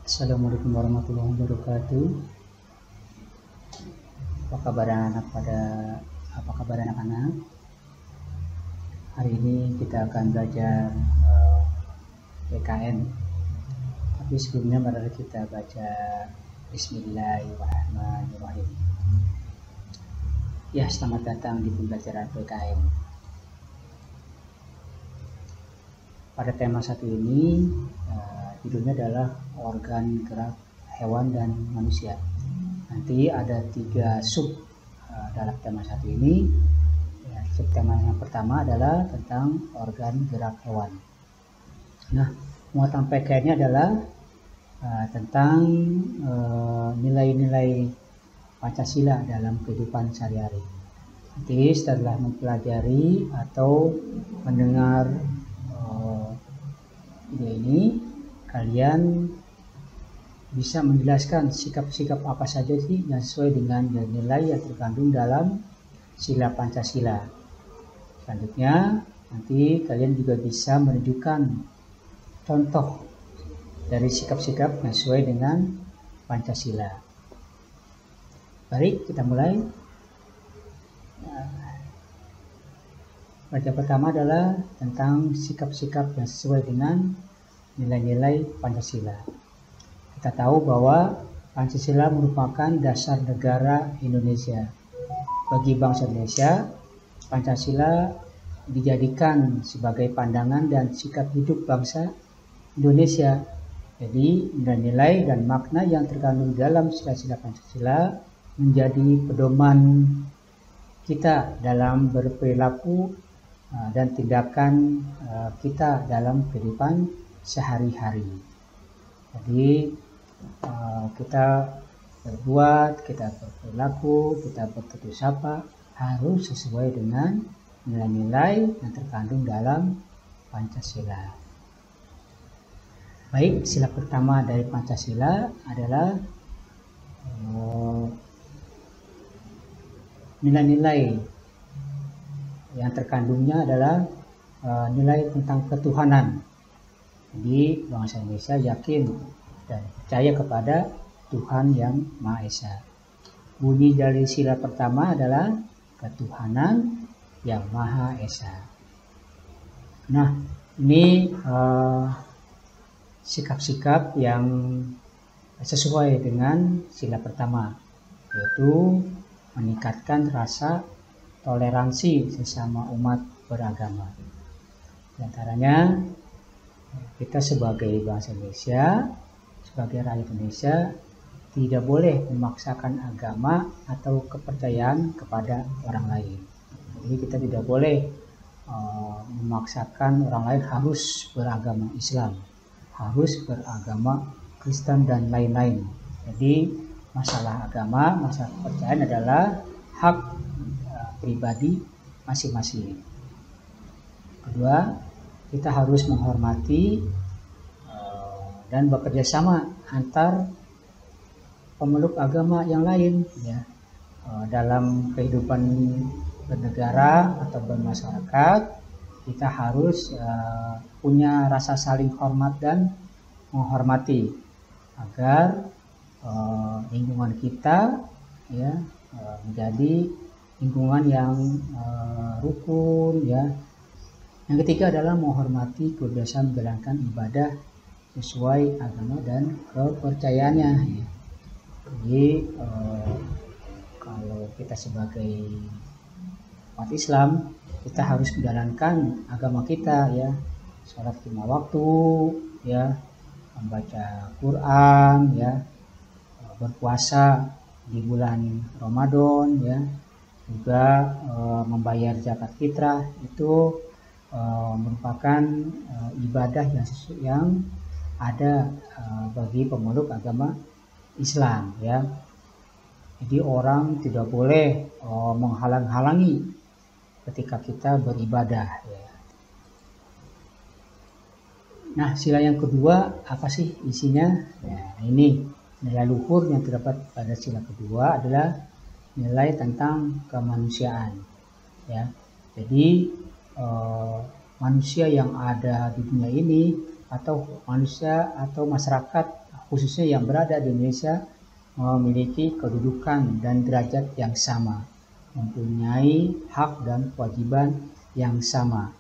Assalamualaikum warahmatullahi wabarakatuh. Apa kabar anak-anak? Hari ini kita akan belajar PKN. Tapi sebelumnya mari kita baca Bismillahirrahmanirrahim. Ya, selamat datang di pembelajaran PKN. Pada tema satu ini judulnya adalah organ gerak hewan dan manusia. Nanti ada 3 sub dalam tema satu ini. Subtema yang pertama adalah tentang organ gerak hewan. Nah, muatan PKN-nya adalah tentang nilai-nilai Pancasila dalam kehidupan sehari-hari. Nanti setelah mempelajari atau mendengar video ini, kalian bisa menjelaskan sikap-sikap apa saja sih yang sesuai dengan nilai yang terkandung dalam sila Pancasila. Selanjutnya, nanti kalian juga bisa menunjukkan contoh dari sikap-sikap yang sesuai dengan Pancasila. Baik, kita mulai. Baca pertama adalah tentang sikap-sikap yang sesuai dengan nilai-nilai Pancasila. Kita tahu bahwa Pancasila merupakan dasar negara Indonesia. Bagi bangsa Indonesia, Pancasila dijadikan sebagai pandangan dan sikap hidup bangsa Indonesia. Jadi, nilai-nilai dan makna yang terkandung dalam sila-sila Pancasila menjadi pedoman kita dalam berperilaku dan tindakan kita dalam kehidupan sehari-hari. Jadi kita berbuat, kita berperilaku, kita bertutur sapa harus sesuai dengan nilai-nilai yang terkandung dalam Pancasila. Baik, sila pertama dari Pancasila adalah nilai-nilai yang terkandungnya adalah nilai tentang ketuhanan. Jadi bangsa Indonesia yakin dan percaya kepada Tuhan yang Maha Esa. Bunyi dari sila pertama adalah ketuhanan yang Maha Esa. Nah, ini sikap-sikap yang sesuai dengan sila pertama, yaitu meningkatkan rasa toleransi sesama umat beragama. Di antaranya, kita sebagai bangsa Indonesia, sebagai rakyat Indonesia, tidak boleh memaksakan agama atau kepercayaan kepada orang lain. Jadi kita tidak boleh memaksakan orang lain harus beragama Islam, harus beragama Kristen dan lain-lain. Jadi masalah agama, masalah kepercayaan adalah hak pribadi masing-masing. Kedua, kita harus menghormati dan bekerja sama antar pemeluk agama yang lain, ya, dalam kehidupan bernegara atau bermasyarakat. Kita harus punya rasa saling hormat dan menghormati agar lingkungan kita, ya, menjadi lingkungan yang rukun, ya. Yang ketiga adalah menghormati kebebasan menjalankan ibadah sesuai agama dan kepercayaannya, ya. Jadi kalau kita sebagai umat Islam, kita harus menjalankan agama kita, ya, sholat 5 waktu, ya, membaca Quran, ya, berpuasa di bulan Ramadan, ya, juga membayar zakat fitrah. Itu merupakan ibadah yang ada bagi pemeluk agama Islam, ya. Jadi orang tidak boleh menghalang-halangi ketika kita beribadah, ya. Nah, sila yang kedua apa sih isinya? Ya, ini nilai luhur yang terdapat pada sila kedua adalah nilai tentang kemanusiaan, ya. Jadi manusia yang ada di dunia ini atau manusia atau masyarakat khususnya yang berada di Indonesia, memiliki kedudukan dan derajat yang sama, mempunyai hak dan kewajiban yang sama.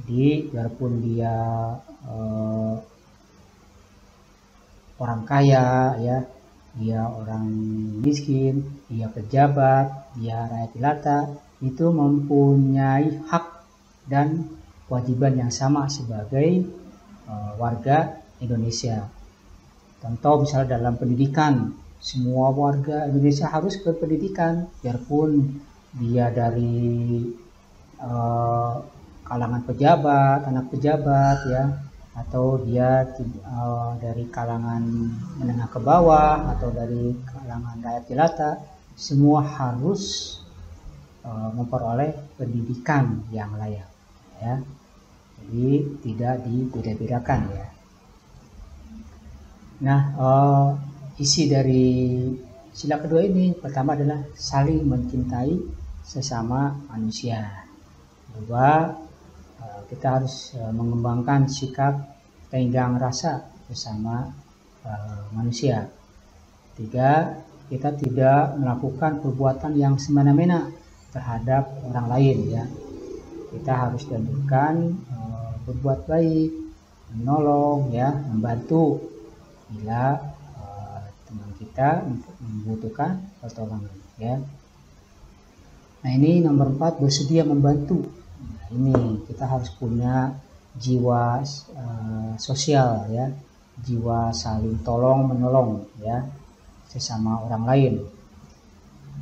Jadi biarpun dia orang kaya, ya, dia orang miskin, dia pejabat, dia rakyat jelata, itu mempunyai hak dan kewajiban yang sama sebagai warga Indonesia. Contoh misalnya dalam pendidikan, semua warga Indonesia harus berpendidikan, biarpun dia dari kalangan pejabat, anak pejabat, ya, atau dia dari kalangan menengah ke bawah atau dari kalangan rakyat jelata, semua harus memperoleh pendidikan yang layak, ya. Jadi tidak dibeda-bedakan, ya. Nah, isi dari sila kedua ini pertama adalah saling mencintai sesama manusia. Kedua, kita harus mengembangkan sikap tenggang rasa bersama manusia. Tiga, kita tidak melakukan perbuatan yang semena-mena terhadap orang lain, ya. Kita harus tunjukkan berbuat baik, menolong, ya, membantu bila teman kita membutuhkan pertolongan, ya. Nah, ini nomor 4, bersedia membantu. Nah, ini kita harus punya jiwa sosial, ya, jiwa saling tolong menolong, ya, sesama orang lain.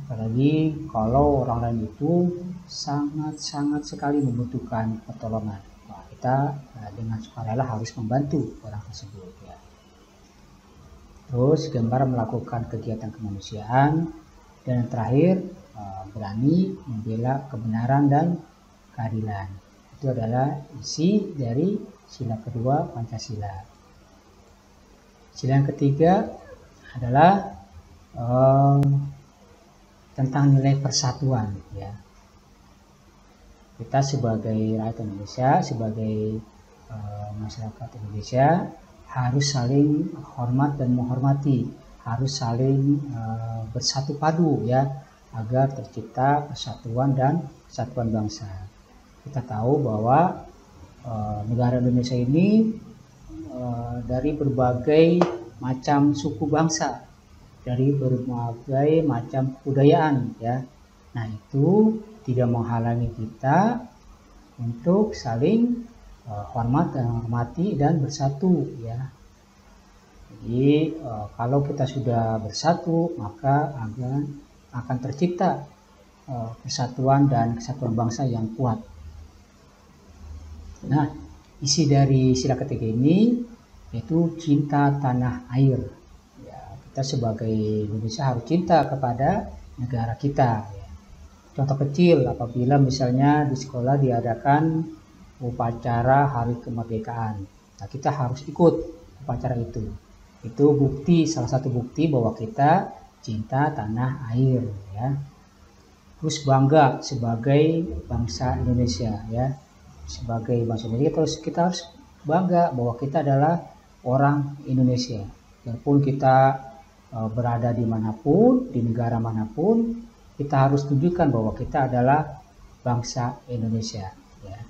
Apalagi kalau orang lain itu sangat sekali membutuhkan pertolongan, nah, kita dengan sukarela harus membantu orang tersebut, ya. Terus gemar melakukan kegiatan kemanusiaan, dan yang terakhir berani membela kebenaran dan keadilan. Itu adalah isi dari sila kedua Pancasila. Sila yang ketiga adalah tentang nilai persatuan, ya. Kita sebagai rakyat Indonesia, sebagai masyarakat Indonesia harus saling hormat dan menghormati, harus saling bersatu padu, ya, agar tercipta persatuan dan kesatuan bangsa. Kita tahu bahwa negara Indonesia ini dari berbagai macam suku bangsa, dari berbagai macam kebudayaan, ya. Nah, itu tidak menghalangi kita untuk saling hormat dan menghormati dan bersatu, ya. Jadi kalau kita sudah bersatu, maka akan tercipta persatuan dan kesatuan bangsa yang kuat. Nah, isi dari sila ketiga ini yaitu cinta tanah air. Ya, kita sebagai Indonesia harus cinta kepada negara kita, ya. Contoh kecil, apabila misalnya di sekolah diadakan upacara hari kemerdekaan, nah, kita harus ikut upacara itu. Itu bukti, salah satu bukti bahwa kita cinta tanah air, ya. Terus bangga sebagai bangsa Indonesia, ya. Sebagai bangsa Indonesia terus kita harus bangga bahwa kita adalah orang Indonesia. Walaupun kita berada di manapun, di negara manapun, kita harus tunjukkan bahwa kita adalah bangsa Indonesia, ya.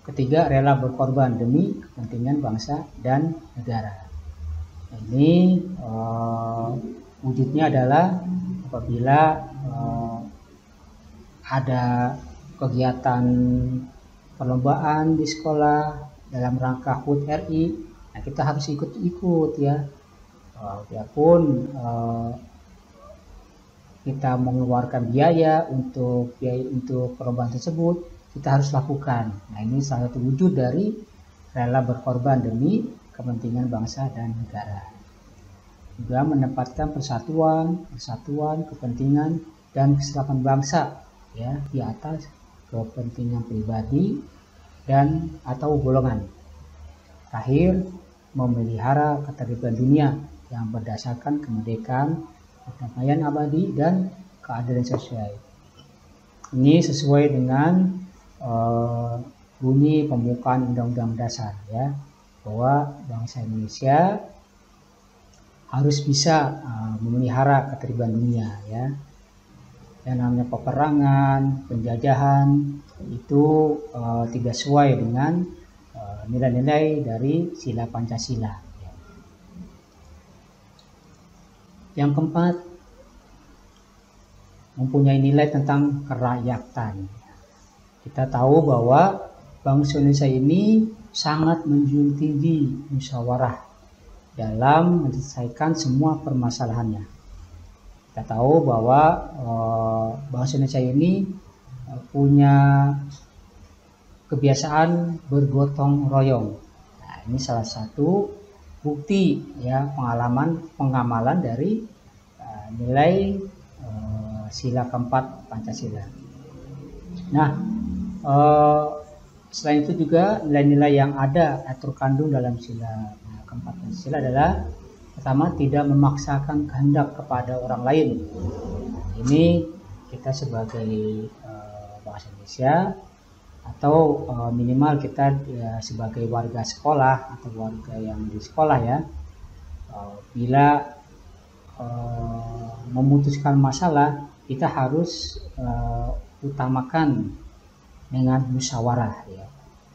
Ketiga, rela berkorban demi kepentingan bangsa dan negara. Ini wujudnya adalah apabila ada kegiatan perlombaan di sekolah dalam rangka HUT RI, nah, kita harus ikut-ikut, ya. Biarpun kita mengeluarkan biaya untuk perlombaan tersebut, kita harus lakukan. Nah, ini salah satu wujud dari rela berkorban demi kepentingan bangsa dan negara. Juga menempatkan persatuan, kepentingan dan kesatuan bangsa, ya, di atas kepentingan pribadi dan atau golongan. Terakhir, memelihara ketertiban dunia yang berdasarkan kemerdekaan, perdamaian abadi dan keadilan sosial. Ini sesuai dengan bunyi pembukaan Undang-Undang Dasar, ya. bahwa bangsa Indonesia harus bisa memelihara ketertiban dunia, ya. Yang namanya peperangan, penjajahan itu tidak sesuai dengan nilai-nilai dari sila Pancasila. Yang keempat, mempunyai nilai tentang kerakyatan. Kita tahu bahwa bangsa Indonesia ini sangat menjunjung tinggi musyawarah dalam menyelesaikan semua permasalahannya. Kita tahu bahwa bangsa Indonesia ini punya kebiasaan bergotong royong. Nah, ini salah satu bukti, ya, pengamalan dari nilai sila keempat Pancasila. Nah, selain itu juga nilai-nilai yang ada terkandung dalam sila keempat Pancasila adalah: pertama, tidak memaksakan kehendak kepada orang lain. Ini kita sebagai bangsa Indonesia, atau minimal kita sebagai warga sekolah atau warga yang di sekolah, ya, bila memutuskan masalah, kita harus utamakan dengan musyawarah, ya,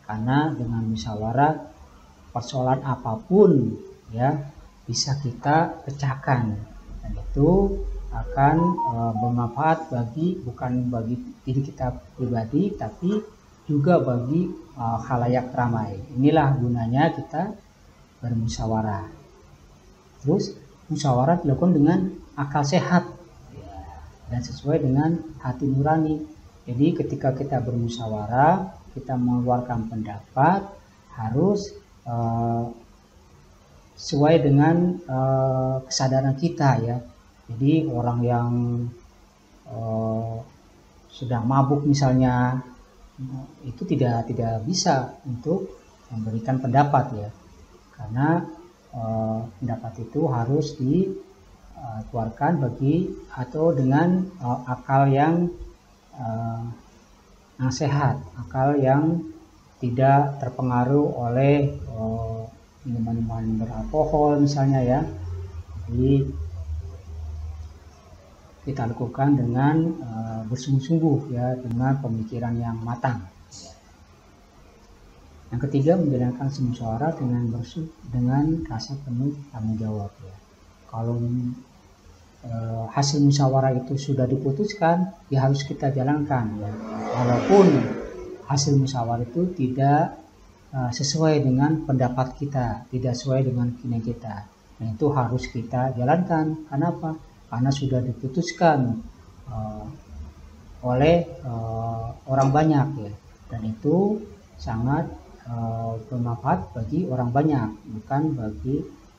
karena dengan musyawarah persoalan apapun, ya, bisa kita pecahkan, dan itu akan bermanfaat bukan bagi diri kita pribadi, tapi juga bagi khalayak ramai. Inilah gunanya kita bermusyawarah. Terus musyawarah dilakukan dengan akal sehat, ya, dan sesuai dengan hati nurani. Jadi ketika kita bermusyawarah, kita mengeluarkan pendapat harus sesuai dengan kesadaran kita, ya. Jadi orang yang sudah mabuk misalnya, itu tidak bisa untuk memberikan pendapat, ya, karena pendapat itu harus dikeluarkan atau dengan akal yang sehat, akal yang tidak terpengaruh oleh minuman beralkohol misalnya, ya. Jadi kita lakukan dengan bersungguh-sungguh, ya, dengan pemikiran yang matang. Yang ketiga, menjalankan musyawarah dengan rasa penuh tanggung jawab, ya. Kalau hasil musyawarah itu sudah diputuskan, ya harus kita jalankan, ya. Walaupun hasil musyawarah itu tidak sesuai dengan pendapat kita, tidak sesuai dengan keinginan kita, nah itu harus kita jalankan. Kenapa? Karena sudah diputuskan oleh orang banyak, ya, dan itu sangat bermanfaat bagi orang banyak,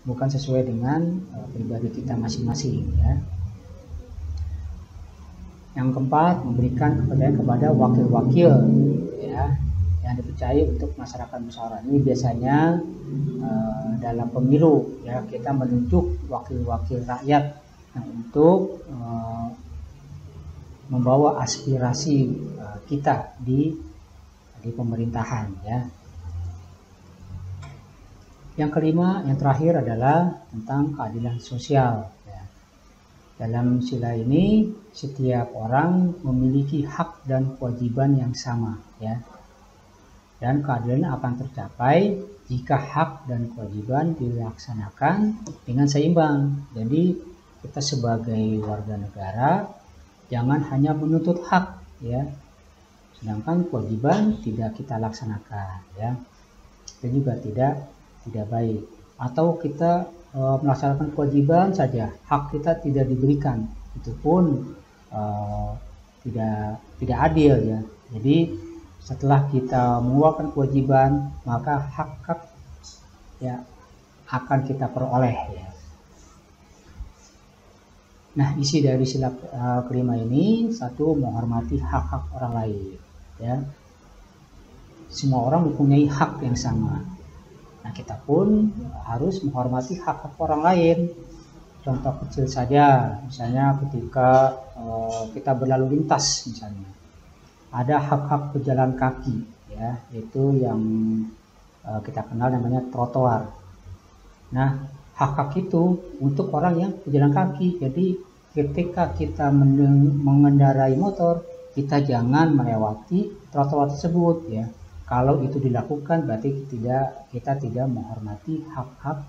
bukan sesuai dengan pribadi kita masing-masing, ya. Yang keempat, memberikan kepercayaan kepada wakil-wakil, ya, yang dipercaya untuk masyarakat musyawarah. Ini biasanya dalam pemilu, ya, kita menunjuk wakil-wakil rakyat yang untuk membawa aspirasi kita di pemerintahan, ya. Yang kelima, yang terakhir adalah tentang keadilan sosial, ya. Dalam sila ini, setiap orang memiliki hak dan kewajiban yang sama, ya. Dan keadilan akan tercapai jika hak dan kewajiban dilaksanakan dengan seimbang. Jadi kita sebagai warga negara jangan hanya menuntut hak, ya, sedangkan kewajiban tidak kita laksanakan, ya. Itu juga tidak baik. Atau kita melaksanakan kewajiban saja, hak kita tidak diberikan, itu pun tidak adil, ya. Jadi setelah kita mengeluarkan kewajiban, maka hak, ya, akan kita peroleh, ya. Nah, isi dari sila kelima ini: satu, menghormati hak-hak orang lain, ya. Semua orang mempunyai hak yang sama. Nah, kita pun harus menghormati hak-hak orang lain. Contoh kecil saja, misalnya ketika kita berlalu lintas, misalnya ada hak-hak pejalan kaki, ya, yaitu yang kita kenal namanya trotoar. Nah, hak-hak itu untuk orang yang pejalan kaki. Jadi ketika kita mengendarai motor, kita jangan melewati trotoar tersebut ya. Kalau itu dilakukan berarti kita tidak menghormati hak-hak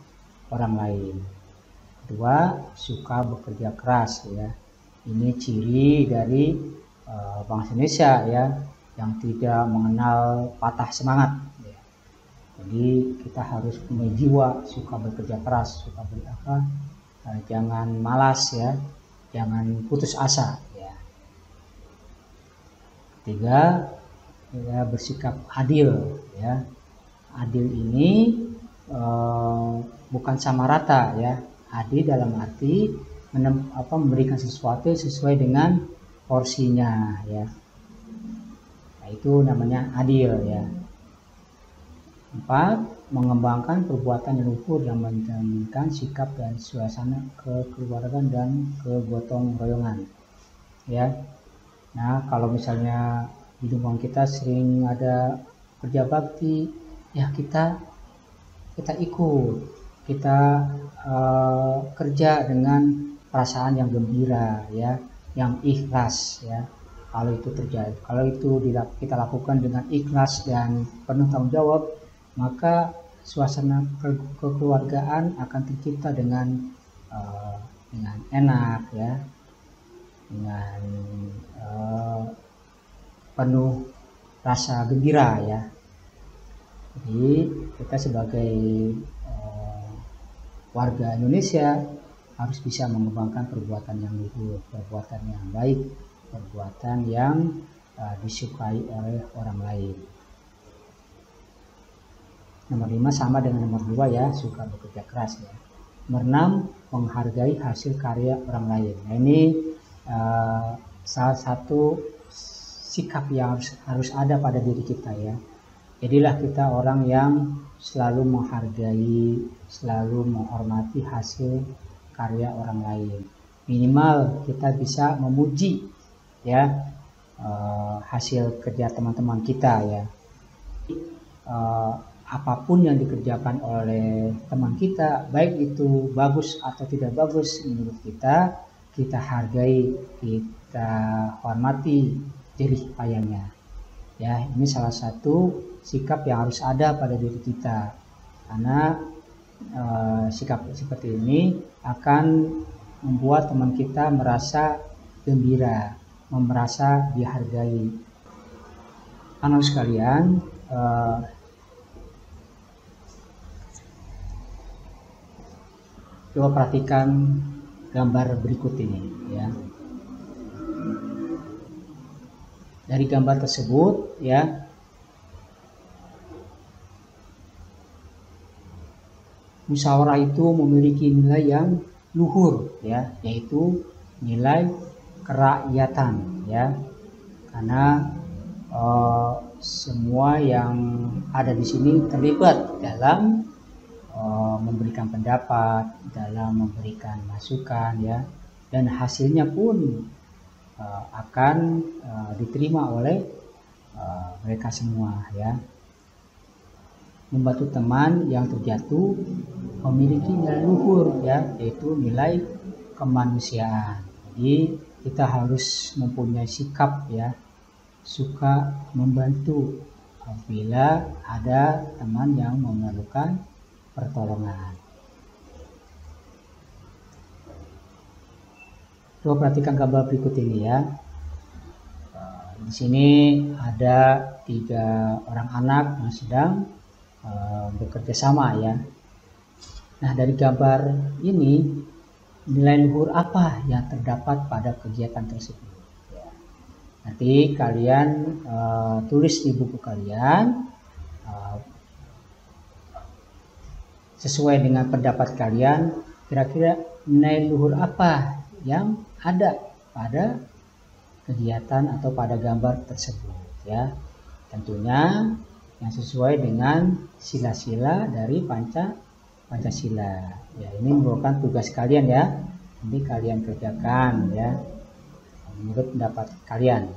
orang lain. Kedua, suka bekerja keras ya. Ini ciri dari bangsa Indonesia ya, yang tidak mengenal patah semangat. Ya. Jadi kita harus punya jiwa suka bekerja keras, suka jangan malas ya, jangan putus asa. Ya. Ketiga, ya, bersikap adil ya. Adil ini bukan sama rata ya. Adil dalam arti memberikan sesuatu sesuai dengan porsinya ya. Nah, itu namanya adil ya. 4. Mengembangkan perbuatan yang luhur yang mencerminkan sikap dan suasana kekeluargaan dan kegotong royongan ya. Nah, kalau misalnya di lingkungan kita sering ada kerja bakti, ya kita ikut, kita kerja dengan perasaan yang gembira ya, yang ikhlas ya. Kalau itu terjadi, kalau itu kita lakukan dengan ikhlas dan penuh tanggung jawab, maka suasana kekeluargaan akan tercipta dengan enak ya, dengan penuh rasa gembira ya. Jadi kita sebagai warga Indonesia harus bisa mengembangkan perbuatan yang luhur, perbuatan yang baik, perbuatan yang disukai oleh orang lain. Nomor 5 sama dengan nomor 2 ya, suka bekerja keras ya. Nomor 6, menghargai hasil karya orang lain. Nah, ini salah satu sikap yang harus ada pada diri kita ya. Jadilah kita orang yang selalu menghargai, selalu menghormati hasil karya orang lain. Minimal kita bisa memuji ya hasil kerja teman-teman kita ya. Apapun yang dikerjakan oleh teman kita, baik itu bagus atau tidak bagus menurut kita, kita hargai, kita hormati jerih payahnya. Ya, ini salah satu sikap yang harus ada pada diri kita, karena sikap seperti ini akan membuat teman kita merasa gembira, merasa dihargai. Anak sekalian, coba perhatikan gambar berikut ini ya. Dari gambar tersebut ya, musyawarah itu memiliki nilai yang luhur ya, yaitu nilai kerakyatan ya. Karena semua yang ada di sini terlibat dalam memberikan pendapat, dalam memberikan masukan ya, dan hasilnya pun akan diterima oleh mereka semua ya. Membantu teman yang terjatuh memiliki nilai luhur ya, yaitu nilai kemanusiaan. Jadi kita harus mempunyai sikap ya, suka membantu apabila ada teman yang memerlukan pertolongan. Coba perhatikan gambar berikut ini ya. Di sini ada 3 orang anak yang sedang bekerja sama ya. Nah, dari gambar ini nilai luhur apa yang terdapat pada kegiatan tersebut? Ya. Nanti kalian tulis di buku kalian sesuai dengan pendapat kalian, kira-kira nilai luhur apa yang ada pada kegiatan atau pada gambar tersebut ya. Tentunya yang sesuai dengan sila-sila dari Pancasila. Ya, ini merupakan tugas kalian ya. Nanti kalian kerjakan ya menurut pendapat kalian.